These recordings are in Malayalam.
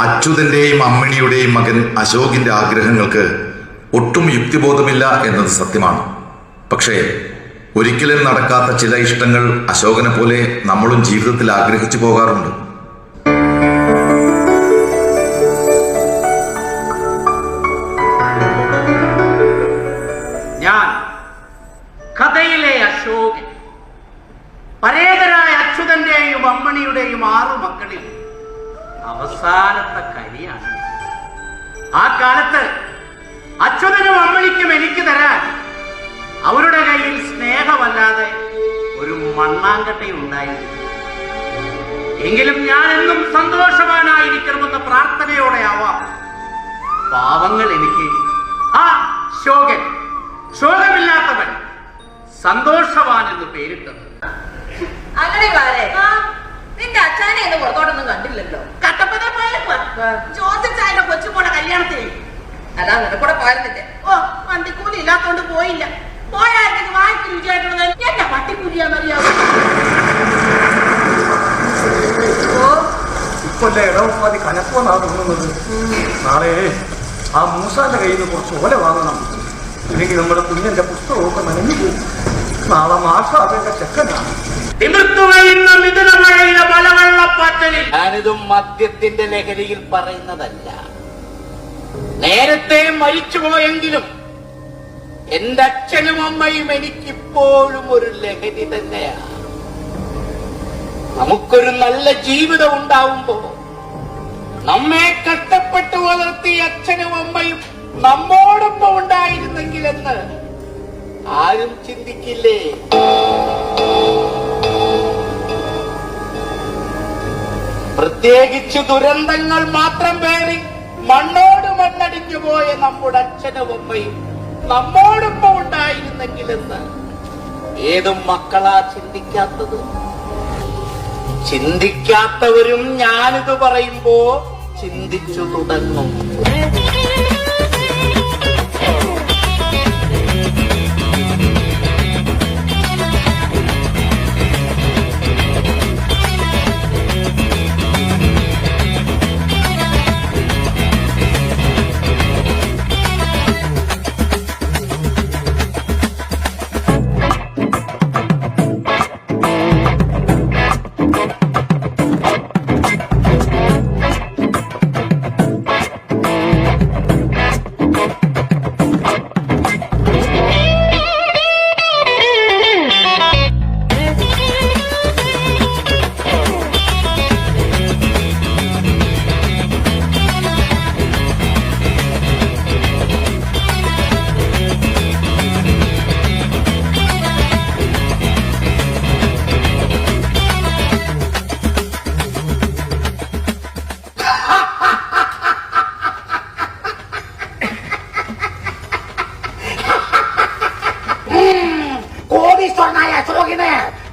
അച്യുതന്റെയും അമ്മിണിയുടെയും മകൻ അശോകിന്റെ ആഗ്രഹങ്ങൾക്ക് ഒട്ടും യുക്തിബോധമില്ല എന്നത് സത്യമാണ്. പക്ഷേ ഒരിക്കലും നടക്കാത്ത ചില ഇഷ്ടങ്ങൾ അശോകനെ പോലെ നമ്മളും ജീവിതത്തിൽ ആഗ്രഹിച്ചു പോകാറുണ്ട്. ഞാൻ കഥയിലെ അശോകൻ, പരേതരായ അച്യുതന്റെയും അമ്മണിയുടെയും 6 മക്കളിൽ അവസാനത്തെ കരിയാണ്. ആ കാലത്ത് അച്യുതനും അമ്മണിക്കും എനിക്ക് തരാൻ അവരുടെ കയ്യിൽ സ്നേഹമല്ലാതെ ഒരു മണ്ണാങ്കട്ടയുണ്ടായിരുന്നു. എങ്കിലും ഞാൻ എന്നും സന്തോഷവാനായിരിക്കണമെന്ന പ്രാർത്ഥനയോടെ ആവാം പാവങ്ങൾ എനിക്ക് ആ ശോകൻ, ശോകമില്ലാത്തവൻ, സന്തോഷവാൻ എന്ന് പേരിട്ടത്. നിന്റെ അച്ഛനെ എന്ന് പുറത്തോട്ടൊന്നും കണ്ടില്ലല്ലോ. കട്ടപ്പന പോയപ്പോ ജോസഫ് ചായന്റെ കൊച്ചുമോടെ കല്യാണത്തിന്. അതാ നിന്റെ കൂടെ പോയിരുന്നില്ലേ? ഓ, വണ്ടിക്കൂലി ഇല്ലാത്തോണ്ട് പോയില്ല. പോയാൽ വായിക്ക് രുചിയായിട്ടുള്ളത് എന്റെ പട്ടിക്കൂലിയാന്നറിയാവോ? ഇപ്പല്ലേ ഇടവപ്പാതി കനക്കുമെന്നാണ് തോന്നുന്നത്. നാളെ ആ മൂസാന്റെ കയ്യിൽ നിന്ന് കുറച്ച് ഓല വാങ്ങണം. ഇല്ലെങ്കിൽ നമ്മുടെ കുഞ്ഞിന്റെ പുസ്തകമൊക്കെ നനഞ്ഞു പോകും. നാളെ മാഷാബേന്റെ ചെക്കനാണ്. ഞാനിതും മദ്യത്തിന്റെ ലഹരിയിൽ പറയുന്നതല്ല. നേരത്തെ മരിച്ചുപോയെങ്കിലും എന്റെ അച്ഛനും അമ്മയും എനിക്കിപ്പോഴും ഒരു ലഹരി തന്നെയാണ്. നമുക്കൊരു നല്ല ജീവിതം ഉണ്ടാവുമ്പോ നമ്മെ കഷ്ടപ്പെട്ട് വളർത്തി അച്ഛനും അമ്മയും നമ്മോടൊപ്പം ഉണ്ടായിരുന്നെങ്കിലെന്ന് ആരും ചിന്തിക്കില്ലേ? പ്രത്യേകിച്ച് ദുരന്തങ്ങൾ മാത്രം പേറി മണ്ണോട് മണ്ണടിഞ്ഞു പോയ നമ്മുടെ അച്ഛനും അമ്മയും നമ്മോടൊപ്പം ഉണ്ടായിരുന്നെങ്കിലെന്ന് ഏതും മക്കളാ ചിന്തിക്കാത്തത്? ചിന്തിക്കാത്തവരും ഞാനിത് പറയുമ്പോ ചിന്തിച്ചു തുടങ്ങും.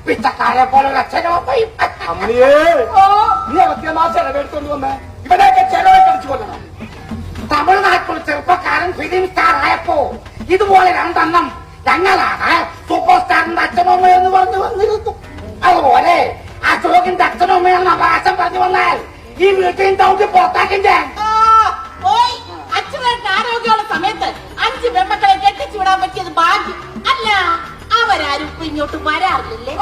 പിച്ചക്കാരെ പോലുള്ള അച്ഛനും അമ്മയും. അമ്മയെ നീ അകത്തിയ ചെലവെടുത്തോണ്ട് വന്നേ. ഇവനെയൊക്കെ ചെലവഴിച്ചു കൊല്ലണം. തമിഴ്നാട്ടിൽ ചെറുപ്പക്കാരൻ ഫിലിം സ്റ്റാർ ആയപ്പോ ഇതുപോലെ 2 എണ്ണം ഞങ്ങളാണ് സൂപ്പർ സ്റ്റാറിന്റെ അച്ഛനമ്മ എന്ന് പറഞ്ഞു വന്നിരുന്നു. അതുപോലെ അശോകിന്റെ അച്ഛനമ്മയെന്ന് അവകാശം പറഞ്ഞു വന്നാൽ ഈ വീട്ടിൽ തൗട്ടി പുറത്താക്കും ഞാൻ. അച്ഛനായിട്ട് ആരോഗ്യമുള്ള സമയത്ത് 5 പെൺമക്കളെ കെട്ടിച്ചു വിടാൻ പറ്റിയത് ഭാഗ്യം. അല്ല, അവരാരും ഇപ്പൊ ഇങ്ങോട്ട് വരാറില്ലേ?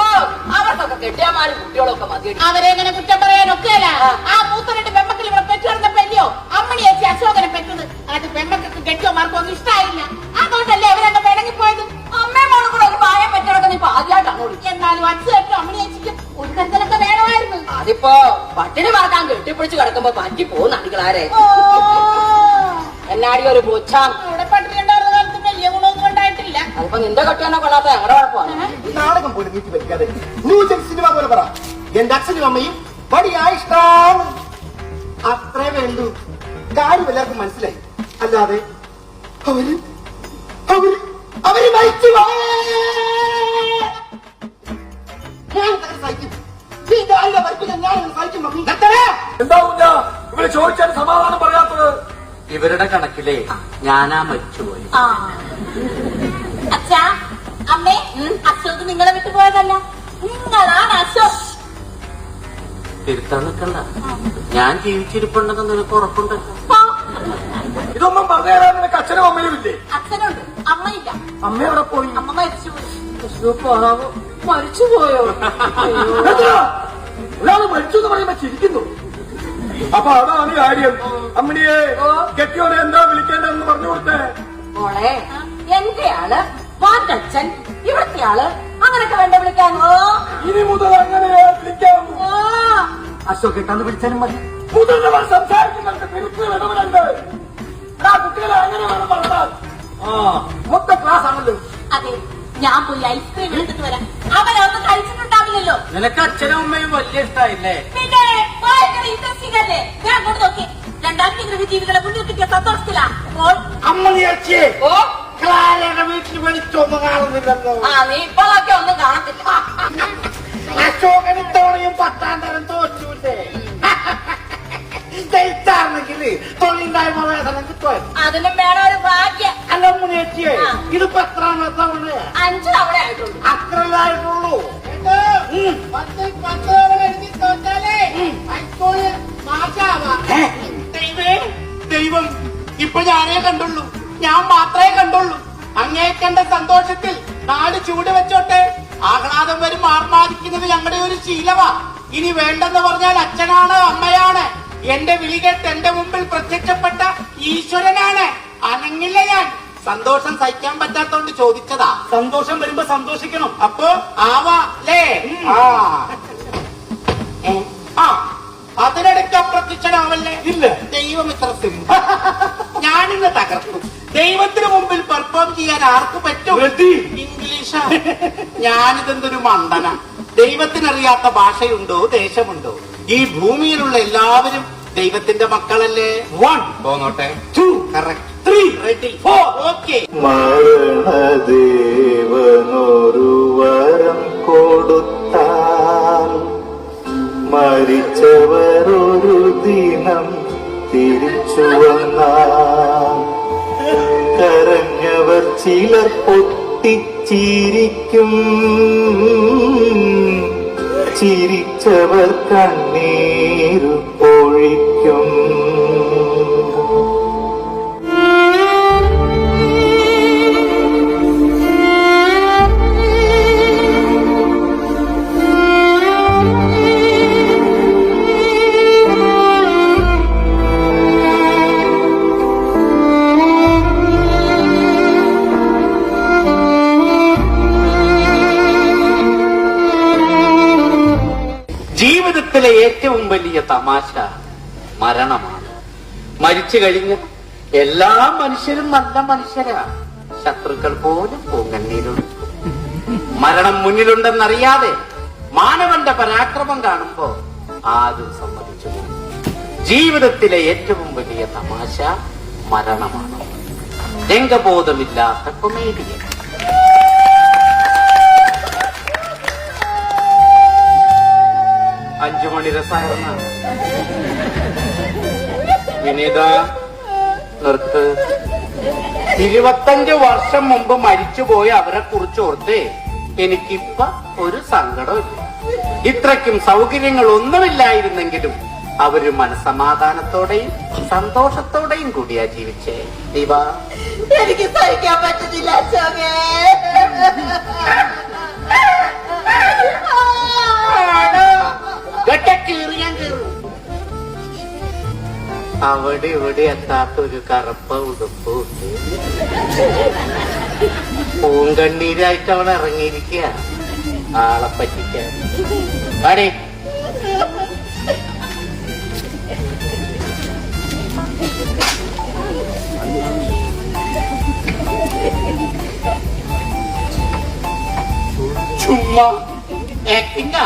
അവർക്കൊക്കെ കെട്ടിയമാരും കുട്ടികളൊക്കെ മതി. അവരെങ്ങനെ കുറ്റം പറയാനൊക്കെയല്ല. ആ മൂത്ത 2 പെൺമക്കൾ ഇവിടെ പെറ്റുവരുന്നപ്പല്ലയോ അമ്മണി ചേച്ചി അശോകനെ പെറ്റത്. അത് പെൺമക്കൾക്ക് കെട്ടിയമാർക്കൊന്നും ഇഷ്ടമായില്ല. അതുകൊണ്ടല്ലേ അവരെന്നെ പിണങ്ങിപ്പോയത്. അമ്മയും മോളും കൂടെ ഒരു പായം പറ്റണൊക്കെ നീ ആദ്യമായിട്ടാണോ? എന്നാലും അച്ഛനും അമ്മണി ചേച്ചിക്കും ഒരു കരുതലൊക്കെ വേണമായിരുന്നു. അതിപ്പോ പട്ടിണി മറക്കാൻ കെട്ടിപ്പിടിച്ച് കിടക്കുമ്പോ പറ്റി പോകുന്ന അടികളാരെ. എന്നാടി ഒരു പൂച്ചാം ഇവിടെ പട്ടിണി ഉണ്ടായിരുന്ന കാലത്ത് വലിയ ഗുണമൊന്നും ഉണ്ടായിട്ടില്ല. അതിപ്പോ നിന്റെ കെട്ടിയാണോ കൊള്ളാത്ത ഞങ്ങളുടെ കുഴപ്പമാണ്. നാടകം പോലെ നീട്ടി വയ്ക്കാതെ ന്യൂജൻ സിനിമ പോലെ പറ. എന്റെ അച്ഛനും അമ്മയും വലിയ ഇഷ്ടമാണ്. അത്രേ വേണ്ടു. കാര്യം എല്ലാവർക്കും മനസ്സിലായി. അല്ലാതെ അവര് അവര് അവര് മരിച്ചു എന്താവും ഇവര് ചോദിച്ചാൽ സമാധാനം പറയാത്തത്? ഇവരുടെ കണക്കിലെ ഞാനാ മരിച്ചുപോയി. അച്ഛാ, അമ്മേ, അശോക് നിങ്ങളെ വിട്ടുപോയതല്ല, നിങ്ങളാണ് അശോക്. തിരുത്താൻ നിൽക്കണ്ട. ഞാൻ ജീവിച്ചിരിപ്പുണ്ടെന്ന് നിനക്ക് ഉറപ്പുണ്ടല്ലോ. ഇതൊന്നും പറഞ്ഞു തരാൻ നിനക്ക് അച്ഛനും അമ്മയും ഇല്ലേ? അച്ഛനുണ്ട്, അമ്മയില്ല. അമ്മ എവിടെ പോയി? അമ്മ മരിച്ചുപോയി. മരിച്ചുപോയോ? ഒരാള് മരിച്ചു എന്ന് പറയുമ്പോ ചിരിക്കുന്നു. അപ്പൊ അതാണ് കാര്യം. അമ്മണിയെ കെട്ടിയോനെ എന്താ വിളിക്കേണ്ടതെന്ന് പറഞ്ഞു കൊടുത്തേ. മോളെ, എന്റെ ആള്, മോന്റെ അച്ഛൻ, ഇവിടുത്തെ ആള്, അങ്ങനൊക്കെ വേണ്ട വിളിക്കാമോ? ഇനി മുതൽ അങ്ങനെ വിളിക്കാമോ? അശോക് എത്താന്ന് വിളിച്ചാലും മതി. മുതിർന്നവർ സംസാരിക്കുന്നുണ്ട്, തിരിച്ചു ഇടപെടണ്ട്. കുട്ടികളെ അങ്ങനെ വേണം പറഞ്ഞാൽ. മൊത്തം ക്ലാസ് ആണല്ലോ. അതെ, ഞാൻ പോയി ഐസ്ക്രീം എടുത്തിട്ട് വരാം. അവരൊന്നും കഴിച്ചിട്ടുണ്ടാവില്ലല്ലോ. നിനക്ക് അച്ഛനും അമ്മയും വലിയ ഇഷ്ടായില്ലേ? പിന്നെ ഭയങ്കര ഇൻട്രസ്റ്റിംഗ് അല്ലേ? ഞാൻ അങ്ങോട്ട് നോക്കി. രണ്ടാമത്തെ ഗ്രഹജീവികളെ മുന്നിൽ കിട്ടിയ സന്തോഷത്തിലാ. അമ്മണി അച്ഛേ, ക്ലാരയുടെ വീട്ടിൽ വിളിച്ചൊന്നും കാണുന്നില്ലല്ലോ. നീ ഇപ്പോഴൊക്കെ ഒന്നും കാണത്തില്ല. അശോകൻ ഇത്തവണയും 10ാം തരം തോറ്റൂല്ലേ? ജയിച്ചാണെങ്കിൽ തൊഴിലില്ലായ്മ വേതനം കിട്ടുമായിരുന്നു. അതിനും വേണം ഒരു ഭാഗ്യം. അല്ല അമ്മണി അച്ഛേ, ഇത് 10ാം തവണ 5 തവണ ആയിട്ടുള്ളൂ. അത്രല്ലായിട്ടുള്ളൂ. ദൈവം ഇപ്പൊ ഞാനേ കണ്ടുള്ളൂ, ഞാൻ മാത്രമേ കണ്ടുള്ളൂ. അങ്ങേക്കണ്ട സന്തോഷത്തിൽ നാട് ചൂട് വെച്ചോട്ടെ. ആഹ്ലാദം വരും ആർമാദിക്കുന്നത് ഞങ്ങളുടെ ഒരു ശീലമാ. ഇനി വേണ്ടെന്ന് പറഞ്ഞാൽ അച്ഛനാണ്, അമ്മയാണ്. എന്റെ വിളികെട്ട് എന്റെ മുമ്പിൽ പ്രത്യക്ഷപ്പെട്ട ഈശ്വരനാണ്. അനങ്ങില്ല ഞാൻ. സന്തോഷം സഹിക്കാൻ പറ്റാത്തോണ്ട് ചോദിച്ചതാ. സന്തോഷം വരുമ്പോ സന്തോഷിക്കണം. അപ്പൊ ആവാല്ലേ? അതിനിടയ്ക്ക് അപ്രത്യക്ഷനാവല്ലേ? ഇല്ല. ദൈവം ഇത്ര സിമ്പിൾ. ഞാനിന്ന് തകർക്കും. ദൈവത്തിന് മുമ്പിൽ പെർഫോം ചെയ്യാൻ ആർക്ക് പറ്റും? ഇംഗ്ലീഷാ. ഞാനിതെന്തൊരു മണ്ടന. ദൈവത്തിനറിയാത്ത ഭാഷയുണ്ടോ, ദേശമുണ്ടോ? ഈ ഭൂമിയിലുള്ള എല്ലാവരും ദൈവത്തിന്റെ മക്കളല്ലേ? 1 പോന്നോട്ടെ. 2 കറക്റ്റ്. 3 റെഡി. ഓക്കെ. മരണദേവനൊരു വരം കൊടുത്താൽ മരിച്ചവരൊരു ദിനം തിരിച്ചു വന്നാൽ കരഞ്ഞവർ ചിലർ പൊട്ടിച്ചിരിക്കും, ചിരിച്ചവർ കണ്ണീരു പൊഴിക്കും. ജീവിതത്തിലെ ഏറ്റവും വലിയ തമാശ മരണമാണ്. മരിച്ചു കഴിഞ്ഞ എല്ലാ മനുഷ്യരും നല്ല മനുഷ്യരാ. ശത്രുക്കൾ പോലും പൂങ്കണ്ണീരുണ്ട്. മരണം മുന്നിലുണ്ടെന്നറിയാതെ മാനവന്റെ പരാക്രമം കാണുമ്പോ ആരും സമ്മതിച്ചു പോകും. ജീവിതത്തിലെ ഏറ്റവും വലിയ തമാശ മരണമാണ്. രംഗബോധമില്ലാത്ത കൊമേഡിയൻ. അഞ്ചുമണി രസായന വിനീത നിർത്ത്. 25 വർഷം മുമ്പ് മരിച്ചുപോയ അവരെ കുറിച്ച് ഓർത്ത് എനിക്കിപ്പ ഒരു സങ്കടമില്ല. ഇത്രയ്ക്കും സൗകര്യങ്ങൾ ഒന്നുമില്ലായിരുന്നെങ്കിലും അവര് മനസമാധാനത്തോടെയും സന്തോഷത്തോടെയും കൂടിയാ ജീവിച്ചേ. ദീപ, എനിക്ക് സഹിക്കാൻ പറ്റുന്നില്ല അശോകേ. കീറിയാൻ കീറും. അവിടെ ഇവിടെ എത്താത്തൊരു കറുപ്പ ഉടുപ്പ് പൂങ്കണ്ണീരായിട്ട് അവൻ ഇറങ്ങിയിരിക്കുക ആളെ പറ്റിക്കാൻ. ആടേ ചുമ്മാ ആക്ടിങ്ങാ.